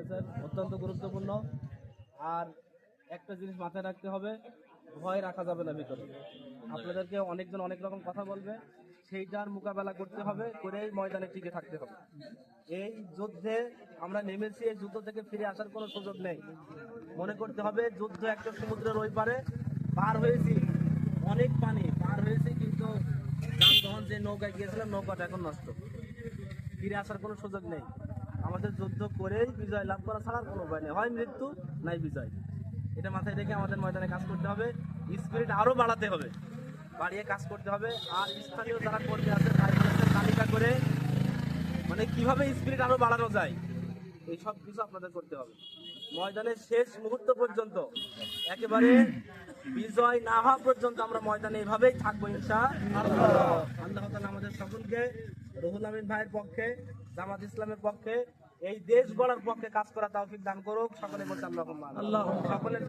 বলতেছেন অত্যন্ত গুরুত্বপূর্ণ। আর একটা জিনিস মাথায় রাখতে হবে, ভয় রাখা যাবে না ভিতরে। আপনাদেরকে অনেকজন অনেক রকম কথা বলবে, সেইটার মোকাবেলা করতে হবে, করেই ময়দানে টিকে থাকতে হবে। এই যুদ্ধে আমরা নেমেছি, এই যুদ্ধ থেকে ফিরে আসার কোনো সুযোগ নেই। মনে করতে হবে যুদ্ধ একটা সমুদ্রের ওই পারে, পার হয়েছি, অনেক পানি পার হয়েছি, কিন্তু যানবাহন যে নৌকায় গিয়েছিলাম নৌকাটা এখন নষ্ট, ফিরে আসার কোনো সুযোগ নেই। আমাদের যুদ্ধ করেই বিজয় লাভ করা ছাড়া আর কোনো উপায় নেই, হয় মৃত্যু নাই বিজয়। এটা মাথায় রেখে আমাদের ময়দানে কাজ করতে হবে, স্পিরিট আরো বাড়াতে হবে, বাড়িয়ে কাজ করতে হবে। আর স্থানীয় যারা কর্মী আছে ভাই বোনেদের তালিকা করে, মানে কিভাবে স্পিরিট আরো বাড়ানো যায়, এই সব কিছু আপনাদের করতে হবে। ময়দানের শেষ মুহূর্ত পর্যন্ত, একেবারে বিজয় না হওয়া পর্যন্ত আমরা ময়দানে এইভাবেই থাকবো ইনশাআল্লাহ। আল্লাহ তাআলা আমাদের সকলকে রুহুল আমিন ভাইয়ের পক্ষে, জামাত ইসলামের পক্ষে, এই দেশ গড়ার পক্ষে কাজ করা তৌফিক দান করুক। সকলে বলতে আল্লাহুম্মা আমিন। সকলের